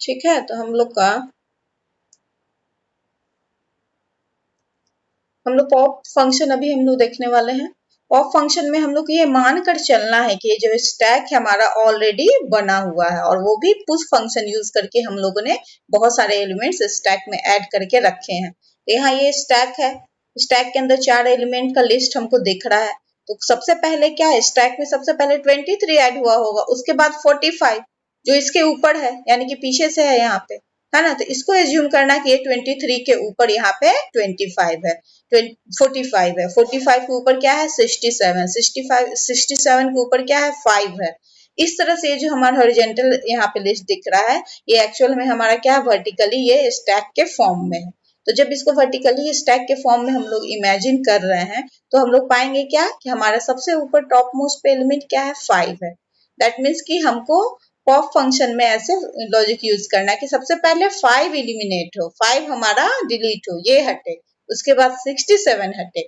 ठीक है, तो हम लोग पॉप फंक्शन अभी हम लोग देखने वाले हैं। पॉप फंक्शन में हम लोग को ये मानकर चलना है कि जो स्टैक है हमारा ऑलरेडी बना हुआ है, और वो भी पुश फंक्शन यूज करके हम लोगों ने बहुत सारे एलिमेंट्स स्टैक में ऐड करके रखे हैं। तो यहाँ ये स्टैक है, स्टैक के अंदर 4 एलिमेंट का लिस्ट हमको दिख रहा है। तो सबसे पहले क्या है, स्टैक में सबसे पहले 23 ऐड हुआ होगा, उसके बाद 45 जो इसके ऊपर है, यानी कि पीछे से है यहाँ पे, है ना। तो इसको एज्यूम करना कि ये 23 के ऊपर यहाँ पे 25 है, 45 है, 45 के ऊपर क्या है 67, 67 के ऊपर क्या है 5 है। इस तरह से जो हमारा हॉरिजॉन्टल यहाँ पे लिस्ट दिख रहा है, ये एक्चुअल में हमारा क्या है, वर्टिकली ये स्टैक के फॉर्म में है। तो जब इसको वर्टिकली स्टैक के फॉर्म में हम लोग इमेजिन कर रहे हैं, तो हम लोग पाएंगे क्या कि हमारा सबसे ऊपर टॉप मोस्ट पे एलिमेंट क्या है 5 है। दैट मीन्स कि हमको पॉप फंक्शन में ऐसे लॉजिक यूज करना है कि सबसे पहले 5 एलिमिनेट हो, 5 हमारा डिलीट हो, ये हटे, उसके बाद 67 हटे,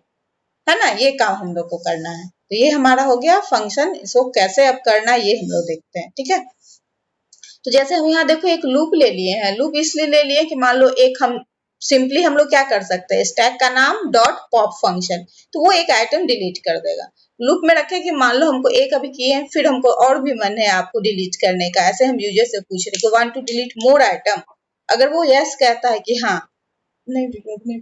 है ना। ये काम हम लोग को करना है। तो ये हमारा हो गया फंक्शन। इसको कैसे अब करना है ये हम लोग देखते हैं, ठीक है। तो जैसे हम यहाँ देखो एक लूप ले लिए हैं, लूप इसलिए ले लिए कि मान लो एक हम सिंपली हम लोग क्या कर सकते हैं, स्टैक का नाम डॉट पॉप फंक्शन, तो वो एक आइटम डिलीट कर देगा। लूप में रखे कि मान लो हमको एक अभी किए हैं, फिर हमको और भी मन है आपको डिलीट करने का, ऐसे हम यूजर से पूछ रहे कि want to delete more item. अगर वो यस कहता है कि हाँ, नहीं,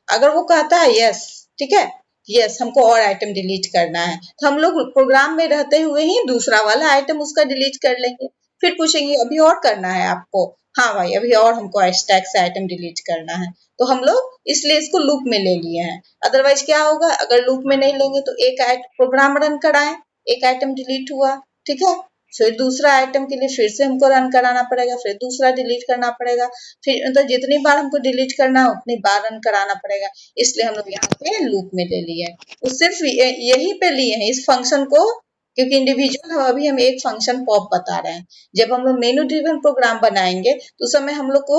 अगर वो कहता है यस, ठीक है, यस हमको और आइटम डिलीट करना है, तो हम लोग प्रोग्राम में रहते हुए ही दूसरा वाला आइटम उसका डिलीट कर लेंगे। फिर पूछेंगे अभी और करना है आपको, हाँ भाई अभी और हमको स्टैक से आइटम डिलीट करना है। तो हम लोग इसलिए इसको लूप में ले लिए हैं। अदरवाइज क्या होगा, अगर लूप में नहीं लेंगे तो एक प्रोग्राम रन कराएं, एक आइटम डिलीट हुआ, ठीक है, फिर दूसरा आइटम के लिए फिर से हमको रन कराना पड़ेगा, फिर दूसरा डिलीट करना पड़ेगा, फिर मतलब जितनी बार हमको डिलीट करना है उतनी बार रन कराना पड़ेगा। इसलिए हम लोग यहाँ पे लूप में ले लिए हैं। तो सिर्फ यही पे लिए हैं इस फंक्शन को, क्योंकि इंडिविजुअल अभी हम एक फंक्शन पॉप बता रहे हैं। जब हम लोग मेनू ड्रिवन प्रोग्राम बनाएंगे तो उस समय हम लोग को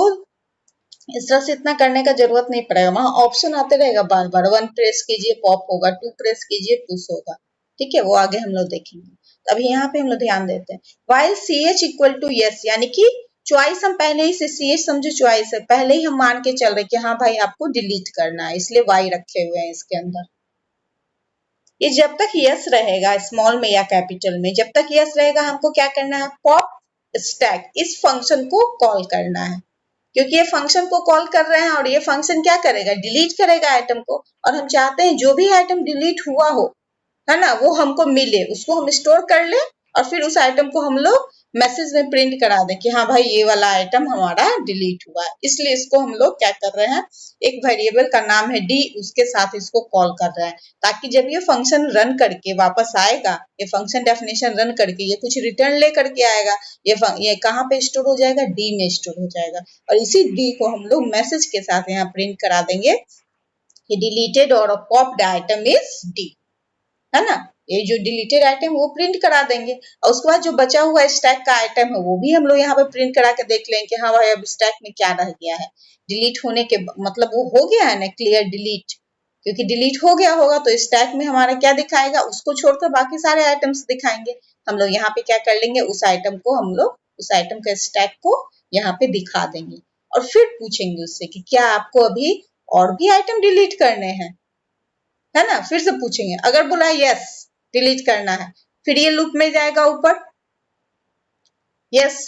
इस तरह से इतना करने का जरूरत नहीं पड़ेगा। वहां ऑप्शन आते रहेगा बार बार, 1 प्रेस कीजिए पॉप होगा, 2 प्रेस कीजिए पुश होगा, ठीक है, वो आगे हम लोग देखेंगे। तो अभी यहाँ पे हम लोग ध्यान देते हैं, while C H equal to yes, यानी कि चॉइस हम पहले ही से सी एच समझो चॉइस है, पहले ही हम मान के चल रहे कि हाँ भाई आपको डिलीट करना है, इसलिए वाई रखे हुए हैं इसके अंदर। ये जब तक यस रहेगा स्मॉल में या कैपिटल में, जब तक यस रहेगा हमको क्या करना है, पॉप स्टैक इस फंक्शन को कॉल करना है। क्योंकि ये फंक्शन को कॉल कर रहे हैं और ये फंक्शन क्या करेगा, डिलीट करेगा आइटम को, और हम चाहते हैं जो भी आइटम डिलीट हुआ हो, है ना, वो हमको मिले, उसको हम स्टोर कर ले, और फिर उस आइटम को हम लोग मैसेज में प्रिंट करा दें कि हाँ भाई ये वाला आइटम हमारा डिलीट हुआ है। इसलिए इसको हम लोग क्या कर रहे हैं, एक वेरिएबल का नाम है डी, उसके साथ इसको कॉल कर रहे हैं, ताकि जब ये फंक्शन रन करके वापस आएगा, ये फंक्शन डेफिनेशन रन करके ये कुछ रिटर्न ले करके आएगा, ये कहाँ पे स्टोर हो जाएगा, डी में स्टोर हो जाएगा, और इसी डी को हम लोग मैसेज के साथ यहाँ प्रिंट करा देंगे कि डिलीटेड और पॉप्ड आइटम इज डी, है ना। ये जो डिलीटेड आइटम वो प्रिंट करा देंगे, और उसके बाद जो बचा हुआ स्टैक का आइटम है वो भी हम लोग यहाँ पे प्रिंट करा के देख लेंगे कि हाँ भाई अब स्टैक में क्या रह गया है। डिलीट होने के मतलब वो हो गया है ना क्लियर डिलीट, क्योंकि डिलीट हो गया होगा तो स्टैक में हमारा क्या दिखाएगा, उसको छोड़कर बाकी सारे आइटम्स दिखाएंगे। हम लोग यहाँ पे क्या कर लेंगे, उस आइटम को हम लोग उस आइटम के स्टैक को यहाँ पे दिखा देंगे, और फिर पूछेंगे उससे कि क्या आपको अभी और भी आइटम डिलीट करने हैं, है ना। फिर से पूछेंगे, अगर बोला यस डिलीट करना है, फिर ये लूप में जाएगा ऊपर, यस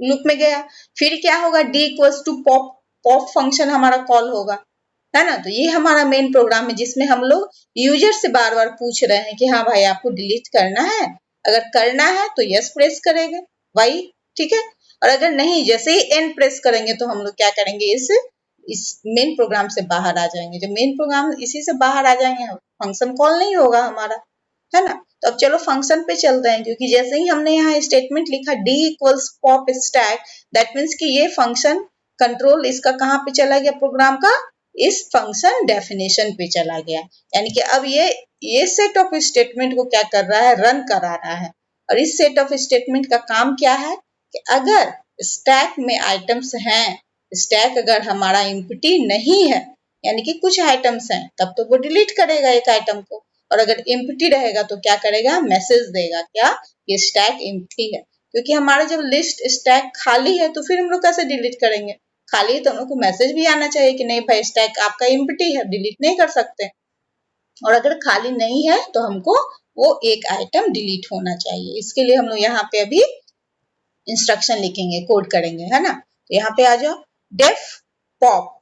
लूप में गया, फिर क्या होगा, D equals to pop, pop function हमारा कॉल होगा, है ना। तो ये हमारा मेन प्रोग्राम है जिसमें हम लोग यूजर से बार बार पूछ रहे हैं कि हाँ भाई आपको डिलीट करना है, अगर करना है तो यस प्रेस करेंगे वाई, ठीक है, और अगर नहीं जैसे ही एन प्रेस करेंगे तो हम लोग क्या करेंगे, इस मेन प्रोग्राम से बाहर आ जाएंगे। जब मेन प्रोग्राम इसी से बाहर आ जाएंगे फंक्शन कॉल नहीं होगा हमारा, है ना। तो अब चलो फंक्शन पे चलते हैं, क्योंकि जैसे ही हमने यहाँ स्टेटमेंट लिखा D equals pop stack, that means कि ये फंक्शन कंट्रोल इसका कहाँ पे चला गया प्रोग्राम का, इस फंक्शन डेफिनेशन पे चला गया, यानी कि अब ये सेट ऑफ स्टेटमेंट को क्या कर रहा है, रन करा रहा है। और इस सेट ऑफ स्टेटमेंट का काम क्या है कि अगर स्टैक में आइटम्स हैं, स्टैक अगर हमारा एम्प्टी नहीं है, यानी कि कुछ आइटम्स हैं, तब तो वो डिलीट करेगा एक आइटम को, और अगर एम्प्टी रहेगा तो क्या करेगा, मैसेज देगा क्या, ये स्टैक एम्प्टी है। क्योंकि हमारा जब लिस्ट स्टैक खाली है तो फिर हम लोग कैसे डिलीट करेंगे? खाली है तो हम लोग को मैसेज भी आना चाहिए कि नहीं भाई स्टैक आपका एम्प्टी है, डिलीट नहीं कर सकते। और अगर खाली नहीं है तो हमको वो एक आइटम डिलीट होना चाहिए। इसके लिए हम लोग यहाँ पे अभी इंस्ट्रक्शन लिखेंगे, कोड करेंगे, है ना। तो यहाँ पे आ जाओ, डेफ पॉप।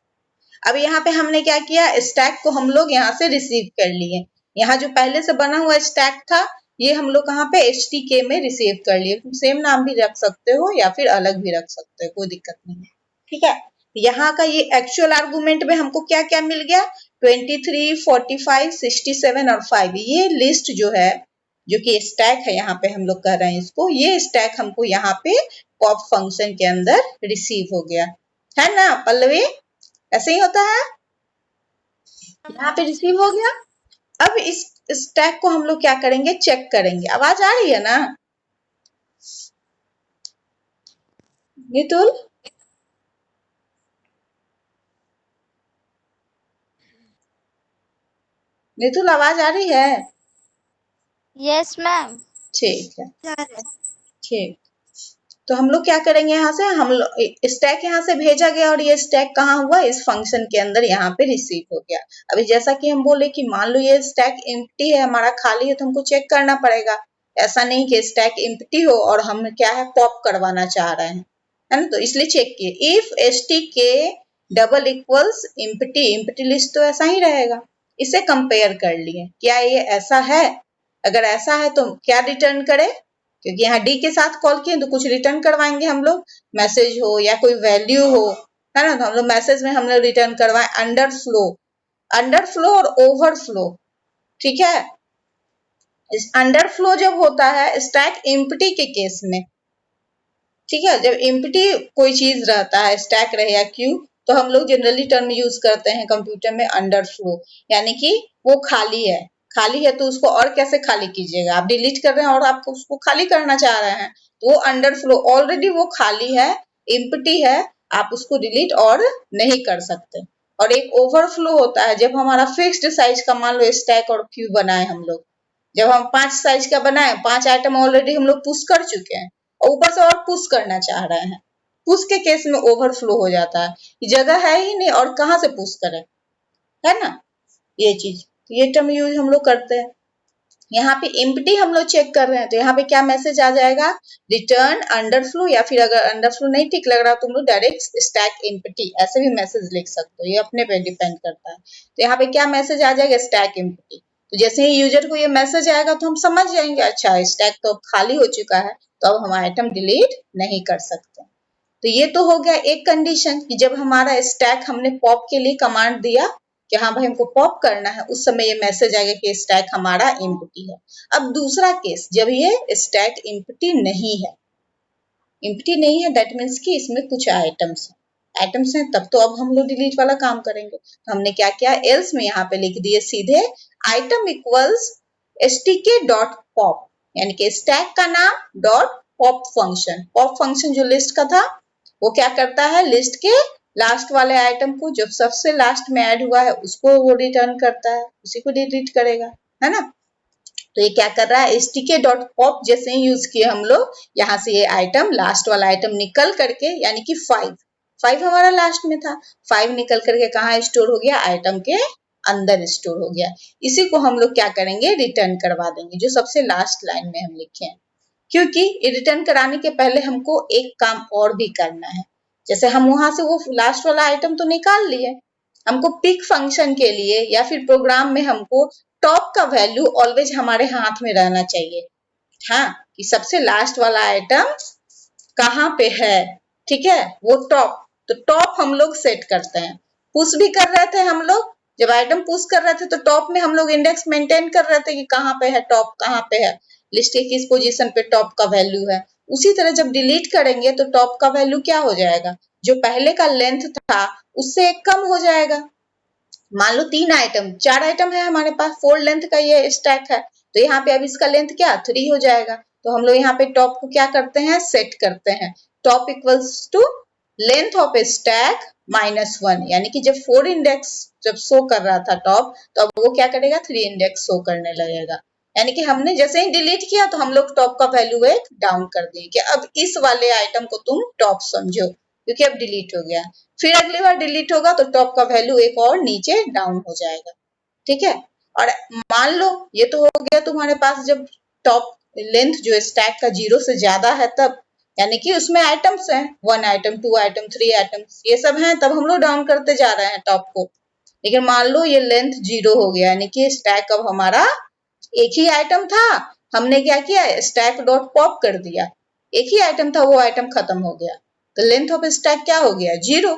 अब यहाँ पे हमने क्या किया, स्टैक को हम लोग यहाँ से रिसीव कर लिए। यहाँ जो पहले से बना हुआ स्टैक था ये हम लोग कहाँ पे HTK में रिसीव कर लिए। तुम सेम नाम भी रख सकते हो या फिर अलग भी रख सकते हो, कोई दिक्कत नहीं है, ठीक है। यहाँ का ये एक्चुअल आर्गुमेंट में हमको क्या क्या मिल गया, 23, 45, 67 और 5। ये लिस्ट जो है, जो कि स्टैक है, यहाँ पे हम लोग कह रहे हैं इसको, ये स्टैक हमको यहाँ पे पॉप फंक्शन के अंदर रिसीव हो गया, है ना पल्लवी? ऐसे ही होता है, यहाँ पे रिसीव हो गया। अब इस स्टैक को हम लोग क्या करेंगे, चेक करेंगे। आवाज आ रही है ना नितुल? नितुल आवाज आ रही है? Yes ma'am. ठीक है, ठीक। तो हम लोग क्या करेंगे, यहाँ से हम लोग स्टैक यहाँ से भेजा गया और ये स्टैक कहाँ हुआ, इस फंक्शन के अंदर यहाँ पे रिसीव हो गया। अभी जैसा कि हम बोले कि मान लो ये स्टैक एम्प्टी है, हमारा खाली है, तो हमको चेक करना पड़ेगा। ऐसा नहीं कि स्टैक एम्प्टी हो और हम क्या है पॉप करवाना चाह रहे हैं, है ना। तो इसलिए चेक किए, if STK double equals empty, empty list तो ऐसा ही रहेगा। इसे कंपेयर कर लिए, क्या ये ऐसा है? अगर ऐसा है तो क्या रिटर्न करे, क्योंकि यहाँ डी के साथ कॉल किए तो कुछ रिटर्न करवाएंगे हम लोग, मैसेज हो या कोई वैल्यू हो, है ना। तो हम लोग मैसेज में हम लोग रिटर्न करवाए अंडरफ्लो, अंडरफ्लो और ओवरफ्लो, ठीक है। इस अंडरफ्लो जब होता है स्टैक एम्प्टी के केस में, ठीक है, जब एम्प्टी कोई चीज रहता है, स्टैक रहे या क्यू, तो हम लोग जनरली टर्म यूज करते हैं कंप्यूटर में अंडरफ्लो, यानी कि वो खाली है। खाली है तो उसको और कैसे खाली कीजिएगा, आप डिलीट कर रहे हैं और आपको उसको खाली करना चाह रहे हैं, तो वो अंडरफ्लो, ऑलरेडी वो खाली है, एम्प्टी है, आप उसको डिलीट और नहीं कर सकते। और एक ओवरफ्लो होता है, जब हमारा फिक्स्ड साइज का मान लो स्टैक और क्यू बनाए हम लोग, जब हम 5 साइज का बनाए, 5 आइटम ऑलरेडी हम लोग पुश कर चुके हैं और ऊपर से और पुश करना चाह रहे हैं, पुश के केस में ओवरफ्लो हो जाता है। जगह है ही नहीं और कहाँ से पुश करें, है ना, ये चीज। तो ये टर्म यूज हम लोग करते हैं। यहाँ पे एम्प्टी हम लोग चेक कर रहे हैं, तो यहाँ पे क्या मैसेज आ जाएगा, रिटर्न अंडरफ्लो, या फिर अगर अंडरफ्लो नहीं ठीक लग रहा तुम लोग डायरेक्ट स्टैक एम्प्टी ऐसे भी मैसेज लिख सकते हो, ये अपने पे डिपेंड करता है। तो यहाँ पे क्या मैसेज आ जाएगा, स्टैक एम्प्टी। तो जैसे ही यूजर को ये मैसेज आएगा तो हम समझ जाएंगे, अच्छा स्टैक तो अब खाली हो चुका है, तो अब हम आइटम डिलीट नहीं कर सकते। तो ये तो हो गया एक कंडीशन कि जब हमारा स्टैक हमने पॉप के लिए कमांड दिया कि हाँ भाई हमको पॉप करना है, उस समय ये मैसेज आएगा कि स्टैक हमारा एम्प्टी है। अब दूसरा केस, जब ये स्टैक एम्प्टी नहीं है, एम्प्टी नहीं है दैट मीन्स कि इसमें कुछ आइटम्स हैं, तब तो अब हम लोग डिलीट वाला काम करेंगे। तो हमने क्या किया, एल्स में यहाँ पे लिख दिए सीधे item equals stk dot pop, यानी कि स्टैक का नाम dot pop function. Pop function जो लिस्ट का था वो क्या करता है, लिस्ट के लास्ट वाले आइटम को जो सबसे लास्ट में ऐड हुआ है उसको वो रिटर्न करता है, उसी को डिलीट करेगा, है ना। तो ये क्या कर रहा है, stk डॉट पॉप जैसे ही यूज किए हम लोग, यहाँ से ये आइटम लास्ट वाला आइटम निकल करके, यानी कि 5 हमारा लास्ट में था, 5 निकल करके कहाँ स्टोर हो गया, आइटम के अंदर स्टोर हो गया। इसी को हम लोग क्या करेंगे, रिटर्न करवा देंगे, जो सबसे लास्ट लाइन में हम लिखे हैं। क्योंकि ये रिटर्न कराने के पहले हमको एक काम और भी करना है। जैसे हम वहां से वो लास्ट वाला आइटम तो निकाल लिए, हमको पिक फंक्शन के लिए या फिर प्रोग्राम में हमको टॉप का वैल्यू ऑलवेज हमारे हाथ में रहना चाहिए, हाँ, कि सबसे लास्ट वाला आइटम कहाँ पे है, ठीक है, वो टॉप। तो टॉप हम लोग सेट करते हैं। पुश भी कर रहे थे हम लोग, जब आइटम पुश कर रहे थे तो टॉप में हम लोग इंडेक्स मेंटेन कर रहे थे कि कहाँ पे है टॉप, कहाँ पे है लिस्ट के किस पोजीशन पे टॉप का वैल्यू है। उसी तरह जब डिलीट करेंगे तो टॉप का वैल्यू क्या हो जाएगा, जो पहले का लेंथ था उससे एक कम हो जाएगा। मान लो 4 आइटम है हमारे पास, 4 लेंथ का ये स्टैक है, तो यहाँ पे अब इसका लेंथ क्या 3 हो जाएगा। तो हम लोग यहाँ पे टॉप को क्या करते हैं, सेट करते हैं, top equals to length of a stack -1, यानी कि जब 4 इंडेक्स जब शो कर रहा था टॉप, तो अब वो क्या करेगा 3 इंडेक्स शो करने लगेगा। यानी कि हमने जैसे ही डिलीट किया तो हम लोग टॉप का वैल्यू एक डाउन कर दिए कि अब इस वाले आइटम को तुम टॉप समझो क्योंकि अब डिलीट हो गया। फिर अगली बार डिलीट होगा तो टॉप का वैल्यू एक और नीचे डाउन हो जाएगा, ठीक है। और मान लो ये तो हो गया तुम्हारे पास जब टॉप लेंथ जो स्टैक का 0 से ज्यादा है तब, यानी कि उसमें आइटम्स हैं 1 आइटम 2 आइटम 3 आइटम्स ये सब हैं, तब हम लोग डाउन करते जा रहे हैं टॉप को। लेकिन मान लो ये लेंथ 0 हो गया यानी कि स्टैक अब हमारा एक ही आइटम था, हमने क्या किया स्टैक डॉट पॉप कर दिया, एक ही आइटम था वो आइटम खत्म हो गया तो लेंथ ऑफ स्टैक क्या हो गया 0,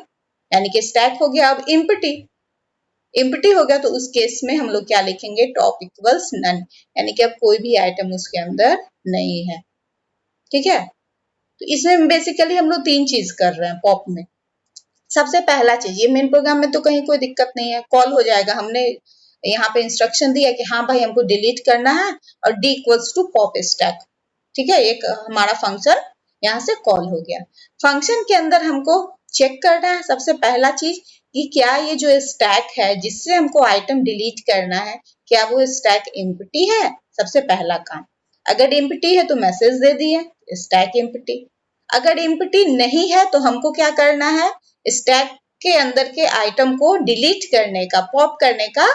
यानी कि स्टैक हो गया अब इम्पटी। इम्पटी हो गया तो उस केस में हम लोग क्या लिखेंगे टॉप इक्वल्स नन, यानी कि अब कोई भी आइटम उसके अंदर नहीं है, ठीक है। तो इसमें बेसिकली हम लोग 3 चीज कर रहे हैं पॉप में। सबसे पहला चीज ये मेन प्रोग्राम में तो कहीं कोई दिक्कत नहीं है, कॉल हो जाएगा, हमने यहाँ पे इंस्ट्रक्शन दिया कि हाँ भाई हमको डिलीट करना है और D equals to pop stack, ठीक है। एक हमारा फंक्शन यहाँ से कॉल हो गया। फंक्शन के अंदर हमको चेक करना है सबसे पहला चीज कि क्या ये जो स्टैक है जिससे हमको आइटम डिलीट करना है क्या वो स्टैक एम्प्टी है, सबसे पहला काम। अगर एम्प्टी है तो मैसेज दे दिए स्टैक एम्प्टी, अगर एम्प्टी नहीं है तो हमको क्या करना है स्टैक के अंदर के आइटम को डिलीट करने का पॉप करने का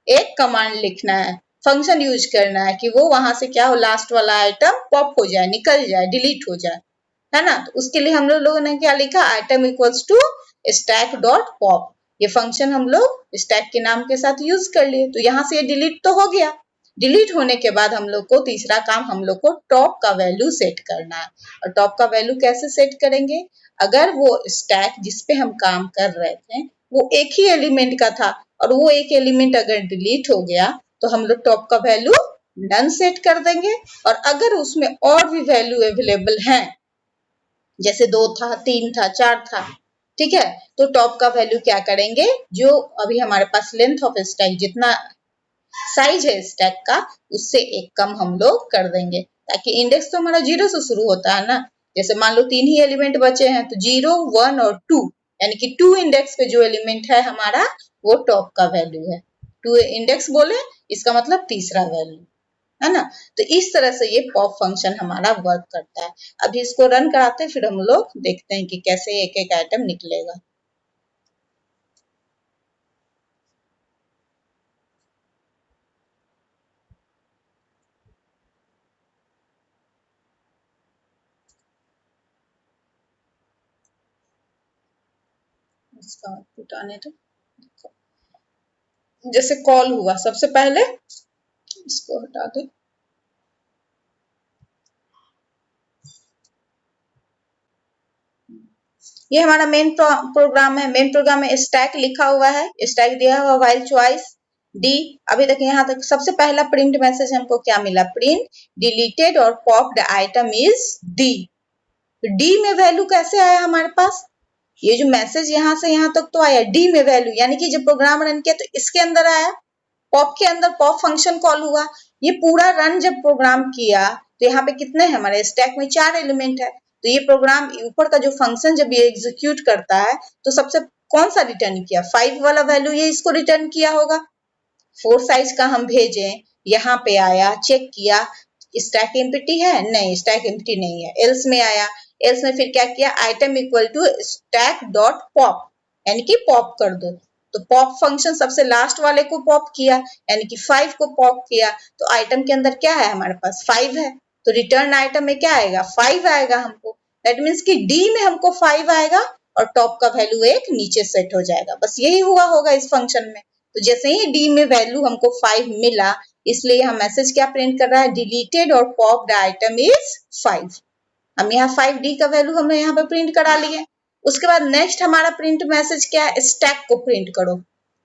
एक कमांड लिखना है, फंक्शन यूज करना है कि वो वहां से क्या हो लास्ट वाला आइटम पॉप हो जाए, निकल जाए, डिलीट हो जाए, है ना। तो उसके लिए हम लोगों ने क्या लिखा item equals to stack dot pop, ये फंक्शन हम लोग स्टैक के नाम के साथ यूज कर लिए। तो यहाँ से ये डिलीट तो हो गया, डिलीट होने के बाद हम लोग को तीसरा काम हम लोग को टॉप का वैल्यू सेट करना है। और टॉप का वैल्यू कैसे सेट करेंगे, अगर वो स्टैक जिसपे हम काम कर रहे थे वो एक ही एलिमेंट का था और वो एक एलिमेंट अगर डिलीट हो गया तो हम लोग टॉप का वैल्यू नन सेट कर देंगे। और अगर उसमें और भी वैल्यू अवेलेबल है जैसे 2 था 3 था 4 था, ठीक है, तो टॉप का वैल्यू क्या करेंगे जो अभी हमारे पास लेंथ ऑफ स्टैक जितना साइज है स्टैक का उससे एक कम हम लोग कर देंगे, ताकि इंडेक्स तो हमारा 0 से शुरू होता है ना। जैसे मान लो 3 ही एलिमेंट बचे हैं तो 0 1 और 2, यानी कि 2 इंडेक्स पे जो एलिमेंट है हमारा वो टॉप का वैल्यू है। 2 इंडेक्स बोले इसका मतलब तीसरा वैल्यू, है ना। तो इस तरह से ये पॉप फंक्शन हमारा वर्क करता है। अभी इसको रन कराते हैं फिर हम लोग देखते हैं कि कैसे एक एक आइटम निकलेगा। इसका आउटपुट आने दो। जैसे कॉल हुआ सबसे पहले इसको हटा दो, ये हमारा मेन प्रोग्राम है। मेन प्रोग्राम में स्टैक लिखा हुआ है, स्टैक दिया हुआ व्हाइल चॉइस डी। अभी तक यहाँ तक सबसे पहला प्रिंट मैसेज हमको क्या मिला, प्रिंट डिलीटेड और popped item is D. D में वैल्यू कैसे आया हमारे पास, ये जो मैसेज यहाँ से यहाँ तक तो आया डी में वैल्यू, यानी कि जब प्रोग्राम रन किया तो इसके अंदर आया, पॉप के अंदर पॉप फंक्शन कॉल हुआ। ये पूरा रन जब प्रोग्राम किया तो यहाँ पे कितने हैं हमारे स्टैक में 4 एलिमेंट है, तो ये प्रोग्राम ऊपर का जो फंक्शन जब ये एग्जीक्यूट करता है तो सबसे कौन सा रिटर्न किया 5 वाला वैल्यू, ये इसको रिटर्न किया होगा। 4 साइज का हम भेजे, यहाँ पे आया, चेक किया स्टैक एम्प्टी है, नहीं स्टैक एम्प्टी नहीं है, एल्स में आया, एल्स में फिर क्या किया item equal to stack dot pop, यानी कि पॉप कर दो। तो पॉप फंक्शन सबसे लास्ट वाले को पॉप किया यानी कि 5 को पॉप किया, तो आइटम के अंदर क्या है हमारे पास 5 है, तो रिटर्न आइटम में क्या आएगा 5 आएगा हमको। दैट मीन्स कि डी में हमको 5 आएगा और टॉप का वैल्यू एक नीचे सेट हो जाएगा, बस यही हुआ होगा इस फंक्शन में। तो जैसे ही डी में वैल्यू हमको 5 मिला इसलिए यहाँ मैसेज क्या प्रिंट कर रहा है डिलीटेड और पॉप्ड आइटम इज 5। हम यहाँ 5D का वैल्यू हमने यहाँ पे प्रिंट करा लिए। उसके बाद नेक्स्ट हमारा प्रिंट मैसेज क्या है, स्टैक को प्रिंट करो।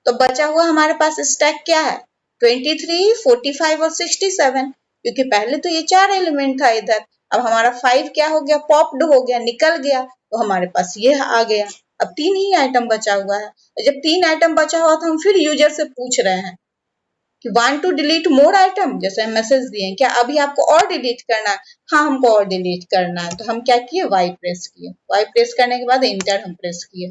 तो बचा हुआ हमारे पास स्टैक क्या है 23, 45 और 67, क्योंकि पहले तो ये 4 एलिमेंट था इधर, अब हमारा 5 क्या हो गया पॉप्ड हो गया, निकल गया, तो हमारे पास ये आ गया। अब 3 ही आइटम बचा हुआ है, जब 3 आइटम बचा हुआ तो हम फिर यूजर से पूछ रहे हैं कि want to delete more item, जैसे हम मैसेज दिए क्या अभी आपको और डिलीट करना है, हाँ हमको और डिलीट करना है, तो हम क्या किए वाई प्रेस किए, वाई प्रेस करने के बाद इंटर हम प्रेस किए।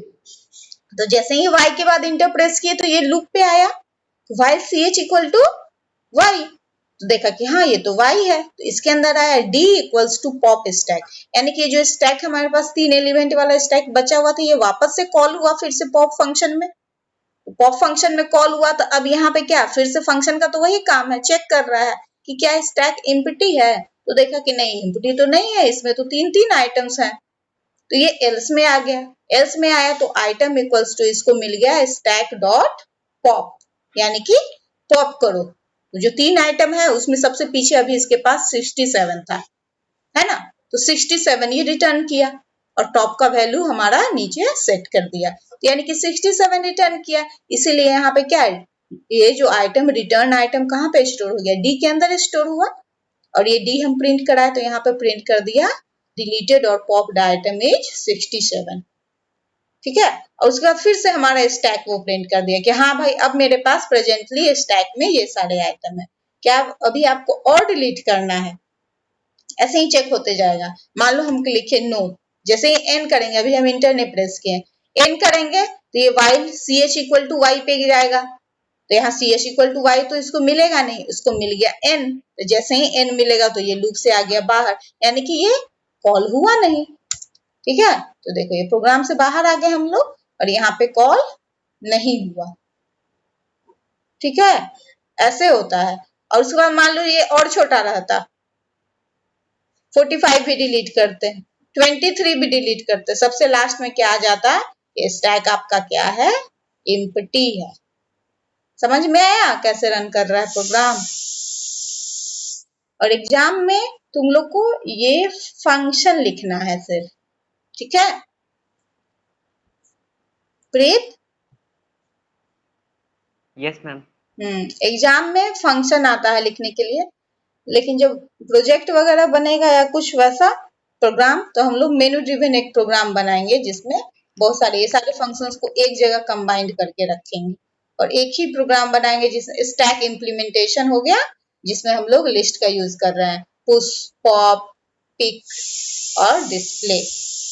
तो जैसे ही वाई के बाद इंटर प्रेस किए तो ये लूप पे आया while C H equal to Y, तो देखा कि हाँ ये तो y है, तो इसके अंदर आया d equals to pop stack, यानी कि जो स्टैक हमारे पास 3 एलिमेंट वाला स्टैक बचा हुआ था ये वापस से कॉल हुआ फिर से पॉप फंक्शन में। पॉप फंक्शन में कॉल हुआ तो अब यहाँ पे क्या फिर से फंक्शन का तो वही काम है, चेक कर रहा है कि क्या स्टैक एम्प्टी है, तो देखा कि नहीं एम्प्टी तो नहीं है, इसमें तो 3 आइटम्स हैं, तो ये एल्स में आ गया। एल्स में आया तो आइटम इक्वल्स टू इसको मिल गया स्टैक डॉट पॉप, यानी कि पॉप करो, तो जो 3 आइटम है उसमें सबसे पीछे अभी इसके पास 67 था, है ना, तो 67 ये रिटर्न किया और टॉप का वैल्यू हमारा नीचे सेट कर दिया, तो यानी कि 67 रिटर्न किया, इसीलिए यहाँ पे क्या है ये जो आइटम रिटर्न आइटम कहाँ पे स्टोर हो गया, डी के अंदर स्टोर हुआ, और ये डी हम प्रिंट कराए तो यहाँ पे प्रिंट कर दिया डिलीटेड और पॉप्ड आइटम इज 67, ठीक है, और उसके बाद फिर से हमारा स्टैक वो प्रिंट कर दिया कि हाँ भाई अब मेरे पास प्रेजेंटली स्टैक में ये सारे आइटम है, क्या अभी आपको और डिलीट करना है, ऐसे ही चेक होते जाएगा। मान लो हम लिखे नो, जैसे ही एन करेंगे, अभी हम इंटर ने प्रेस किए, एन करेंगे तो ये while C H equal to Y पे जाएगा, तो यहाँ C H equal to Y तो इसको मिलेगा नहीं, इसको मिल गया एन, तो जैसे ही एन मिलेगा तो ये लूप से आ गया बाहर, यानी कि ये कॉल हुआ नहीं, ठीक है, तो देखो ये प्रोग्राम से बाहर आ गए हम लोग और यहाँ पे कॉल नहीं हुआ, ठीक है, ऐसे होता है। और उसके बाद मान लो ये और छोटा रहता, 45 भी डिलीट करते, 23 भी डिलीट करते, सबसे लास्ट में क्या आ जाता है, ये स्टैक आपका क्या है, एम्प्टी है। समझ में आया कैसे रन कर रहा है प्रोग्राम। और एग्जाम में तुम लोग को ये फंक्शन लिखना है सिर्फ, ठीक है प्रीत। Yes ma'am. एग्जाम में फंक्शन आता है लिखने के लिए, लेकिन जब प्रोजेक्ट वगैरह बनेगा या कुछ वैसा प्रोग्राम तो हम लोग मेनू ड्रिवन एक प्रोग्राम बनाएंगे जिसमें बहुत सारे ये सारे फंक्शंस को एक जगह कंबाइंड करके रखेंगे और एक ही प्रोग्राम बनाएंगे जिसमें स्टैक इम्प्लीमेंटेशन हो गया, जिसमें हम लोग लिस्ट का यूज कर रहे हैं, पुश पॉप पिक और डिस्प्ले,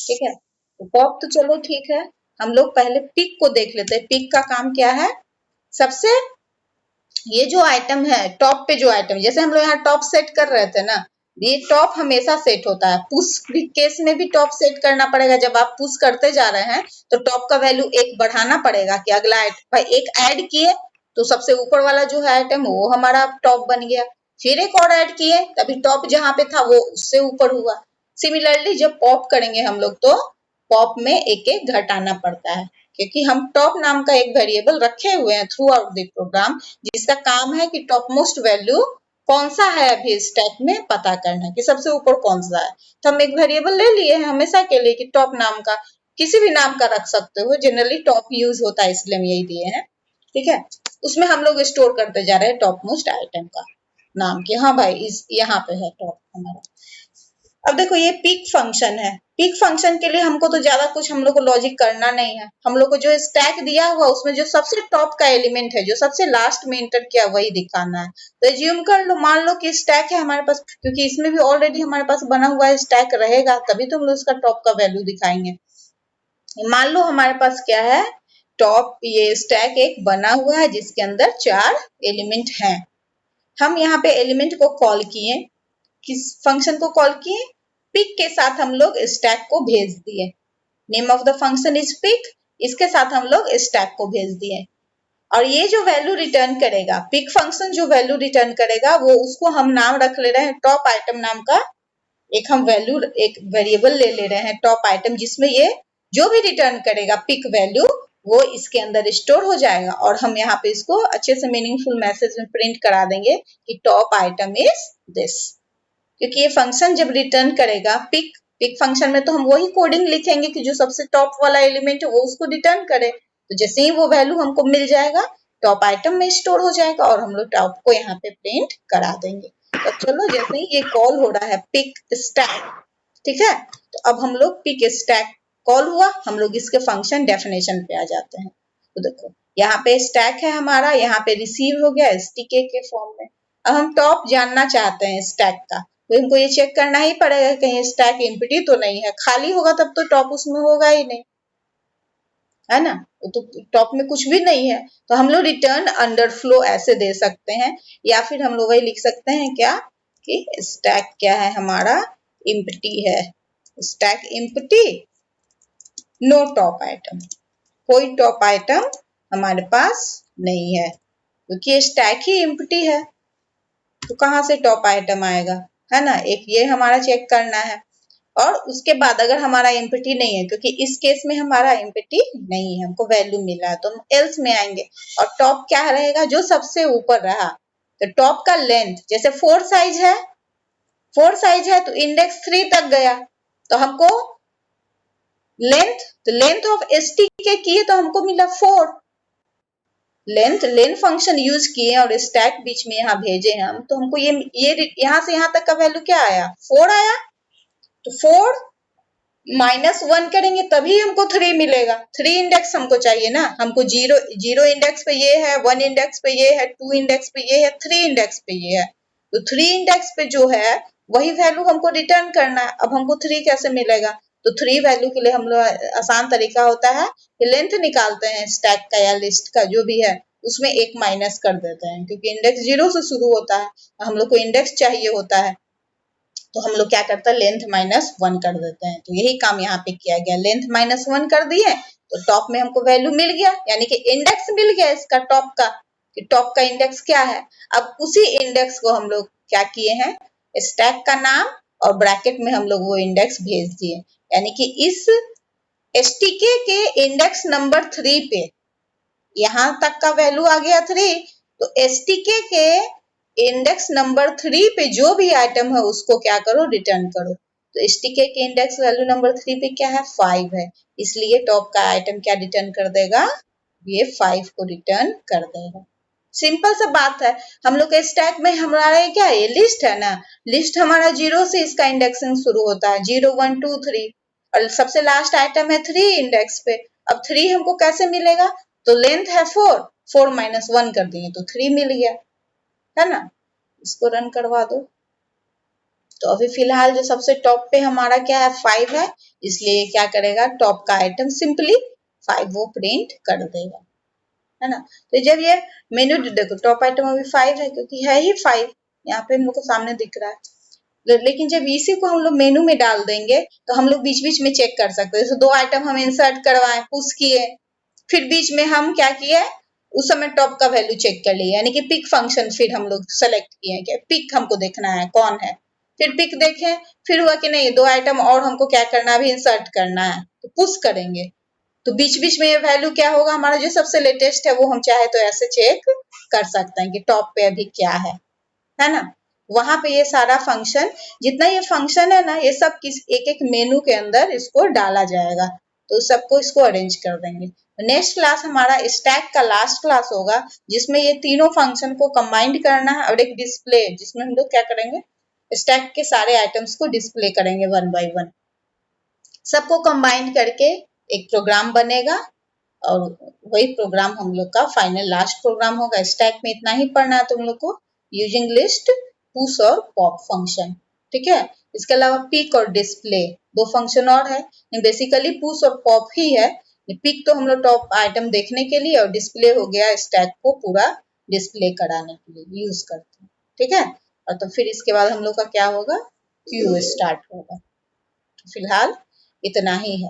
ठीक है। तो पॉप तो चलो ठीक है, हम लोग पहले पिक को देख लेते हैं। पिक का काम क्या है, सबसे ये जो आइटम है टॉप पे जो आइटम, जैसे हम लोग यहाँ टॉप सेट कर रहे थे ना, ये टॉप हमेशा सेट होता है, पुश भी केस में भी टॉप सेट करना पड़ेगा, जब आप पुश करते जा रहे हैं तो टॉप का वैल्यू 1 बढ़ाना पड़ेगा कि अगला भाई 1 ऐड किए तो सबसे ऊपर वाला जो है आइटम वो हमारा टॉप बन गया, फिर एक और ऐड किए तभी टॉप जहां पे था वो उससे ऊपर हुआ। सिमिलरली जब पॉप करेंगे हम लोग तो पॉप में एक एक घटाना पड़ता है, क्योंकि हम टॉप नाम का एक वेरिएबल रखे हुए हैं थ्रू आउट द प्रोग्राम, जिसका काम है कि टॉप मोस्ट वैल्यू कौन सा है अभी स्टैक में पता करना कि सबसे ऊपर कौन सा है, तो हम एक वेरिएबल ले लिए हैं हमेशा के लिए कि टॉप नाम का, किसी भी नाम का रख सकते हो, जनरली टॉप यूज होता है इसलिए हम यही दिए हैं, ठीक है। उसमें हम लोग स्टोर करते जा रहे हैं टॉप मोस्ट आइटम का नाम कि हाँ भाई इस यहाँ पे है टॉप हमारा। अब देखो ये पिक फंक्शन है, पिक फंक्शन के लिए हमको तो ज्यादा कुछ हम लोग को लॉजिक करना नहीं है, हम लोग को जो स्टैक दिया हुआ उसमें जो सबसे टॉप का एलिमेंट है जो सबसे लास्ट में इंटर किया वही दिखाना है। तो एज्यूम कर लो, मान लो कि स्टैक है हमारे पास, क्योंकि इसमें भी ऑलरेडी हमारे पास बना हुआ है स्टैक रहेगा तभी तो हम लोग उसका टॉप का वैल्यू दिखाएंगे। मान लो हमारे पास क्या है, टॉप ये स्टैक एक बना हुआ है जिसके अंदर 4 एलिमेंट हैं, हम यहाँ पे एलिमेंट को कॉल किए, किस फंक्शन को कॉल किए, पिक के साथ हम लोग स्टैक को भेज दिए, name of the function is pick, इसके साथ हम लोग स्टैक को भेज दिए, और ये जो वैल्यू रिटर्न करेगा पिक फंक्शन जो वैल्यू रिटर्न करेगा वो उसको हम नाम रख ले रहे हैं टॉप आइटम नाम का, एक हम वैल्यू एक वेरिएबल ले रहे हैं टॉप आइटम जिसमें ये जो भी रिटर्न करेगा पिक वैल्यू वो इसके अंदर स्टोर हो जाएगा, और हम यहाँ पे इसको अच्छे से मीनिंगफुल मैसेज में प्रिंट करा देंगे कि टॉप आइटम इज दिस, क्योंकि ये फंक्शन जब रिटर्न करेगा पिक फंक्शन में तो हम वही कोडिंग लिखेंगे कि जो सबसे टॉप वाला एलिमेंट है वो उसको रिटर्न करे, तो जैसे ही वो वैल्यू हमको मिल जाएगा टॉप आइटम में स्टोर हो जाएगा और हम लोग टॉप को यहाँ पे प्रिंट करा देंगे। तो चलो जैसे ही ये कॉल हो रहा है पिक स्टैक, ठीक है, तो अब हम लोग पिक स्टैक कॉल हुआ, हम लोग इसके फंक्शन डेफिनेशन पे आ जाते हैं। तो देखो यहाँ पे स्टैक है हमारा, यहाँ पे रिसीव हो गया एसटीके के फॉर्म में, अब हम टॉप जानना चाहते हैं स्टैक का, तो इनको ये चेक करना ही पड़ेगा कहीं स्टैक एम्प्टी तो नहीं है, खाली होगा तब तो टॉप उसमें होगा ही नहीं। है ना, वो तो टॉप में कुछ भी नहीं है, तो हम लोग रिटर्न अंडरफ्लो ऐसे दे सकते हैं, या फिर हम लोग वही लिख सकते हैं क्या कि स्टैक क्या है हमारा, एम्प्टी है, stack empty, know top item, कोई टॉप आइटम हमारे पास नहीं है, क्योंकि ये स्टैक ही एम्प्टी है, तो कहाँ से टॉप आइटम आएगा, है ना, एक ये हमारा चेक करना है। और उसके बाद अगर हमारा एम्प्टी नहीं है, क्योंकि इस केस में हमारा एम्प्टी नहीं है, हमको वैल्यू मिला है, तो हम एल्स में आएंगे, और टॉप क्या रहेगा, जो सबसे ऊपर रहा, तो टॉप का लेंथ, जैसे 4 साइज है, 4 साइज है तो इंडेक्स 3 तक गया, तो हमको लेंथ, तो लेंथ ऑफ एसटी के किए तो हमको मिला 4, लेन फंक्शन यूज किए और स्टैक बीच में यहाँ भेजे हम, तो हमको ये यहाँ से यहाँ तक का वैल्यू क्या आया, 4 आया, तो 4 -1 करेंगे तभी हमको 3 मिलेगा, 3 इंडेक्स हमको चाहिए ना, हमको 0 इंडेक्स पे ये है, 1 इंडेक्स पे ये है, 2 इंडेक्स पे ये है, 3 इंडेक्स पे ये है, तो 3 इंडेक्स पे जो है वही वैल्यू हमको रिटर्न करना है। अब हमको 3 कैसे मिलेगा, तो 3 वैल्यू के लिए हम लोग आसान तरीका होता है कि लेंथ निकालते हैं स्टैक का या लिस्ट का जो भी है, उसमें एक माइनस कर देते हैं, क्योंकि इंडेक्स 0 से शुरू होता है, हम लोग को इंडेक्स चाहिए होता है, तो हम लोग क्या करते हैं, लेंथ -1 कर देते हैं, तो यही काम यहाँ पे किया गया, लेंथ -1 कर दिए, तो टॉप में हमको वैल्यू मिल गया, यानी कि इंडेक्स मिल गया इसका टॉप का, कि टॉप का इंडेक्स क्या है। अब उसी इंडेक्स को हम लोग क्या किए हैं, स्टैक का नाम और ब्रैकेट में हम लोग वो इंडेक्स भेज दिए, यानी कि इस एसटीके के इंडेक्स नंबर 3 पे यहाँ तक का वैल्यू आ गया 3, तो एसटीके के इंडेक्स नंबर 3 पे जो भी आइटम है उसको क्या करो, रिटर्न करो, तो एसटीके के इंडेक्स वैल्यू नंबर 3 पे क्या है, 5 है, इसलिए टॉप का आइटम क्या रिटर्न कर देगा, ये 5 को रिटर्न कर देगा। सिंपल सा बात है, हम लोग के स्टैक में हमारा क्या है, ये लिस्ट है ना, लिस्ट हमारा 0 से इसका इंडेक्सिंग शुरू होता है, 0 1 2 3, और सबसे लास्ट आइटम है 3 इंडेक्स पे, अब 3 हमको कैसे मिलेगा, तो लेंथ है 4, 4 -1 कर दिए तो 3 मिल गया, है ना, इसको रन करवा दो, तो अभी फिलहाल जो सबसे टॉप पे हमारा क्या है, 5 है, इसलिए क्या करेगा, टॉप का आइटम सिंपली 5 वो प्रिंट कर देगा, है ना, तो जब ये मेन्यू देखो, टॉप आइटम अभी 5 है, क्योंकि है ही 5, यहाँ पे हम लोग को सामने दिख रहा है, लेकिन जब इसी को हम लोग मेनू में डाल देंगे तो हम लोग बीच बीच में चेक कर सकते हैं, जैसे 2 आइटम हम इंसर्ट करवाएं, पुश किए, फिर बीच में हम क्या किए, उस समय टॉप का वैल्यू चेक कर लिए, यानी कि पिक फंक्शन फिर हम लोग सेलेक्ट किए कि पिक हमको देखना है कौन है, फिर पिक देखें, फिर हुआ कि नहीं 2 आइटम और हमको क्या करना है, अभी इंसर्ट करना है, तो पुश करेंगे, तो बीच बीच में ये वैल्यू क्या होगा, हमारा जो सबसे लेटेस्ट है वो हम चाहे तो ऐसे चेक कर सकते हैं कि टॉप पे अभी क्या है ना, वहां पे ये सारा फंक्शन, जितना ये फंक्शन है ना, ये सब किस एक एक मेनू के अंदर इसको डाला जाएगा, तो सबको इसको अरेंज कर देंगे। नेक्स्ट क्लास हमारा स्टैक का लास्ट क्लास होगा, जिसमें ये तीनों फंक्शन को कंबाइंड करना है, और एक डिस्प्ले, जिसमें हम लोग क्या करेंगे, स्टैक के सारे आइटम्स को डिस्प्ले करेंगे 1 बाय 1, सबको कंबाइंड करके एक प्रोग्राम बनेगा, और वही प्रोग्राम हम लोग का फाइनल लास्ट प्रोग्राम होगा। स्टैक में इतना ही पढ़ना है तुम लोग को, यूजिंग लिस्ट, पुश और पॉप फंक्शन, ठीक है, इसके अलावा पिक और डिस्प्ले 2 फंक्शन और है, बेसिकली पुश और पॉप ही है, पिक तो हम लोग टॉप आइटम देखने के लिए, और डिस्प्ले हो गया स्टैक को पूरा डिस्प्ले कराने के लिए यूज करते हैं, ठीक है, और तो फिर इसके बाद हम लोग का क्या होगा, क्यू स्टार्ट होगा, तो फिलहाल इतना ही है।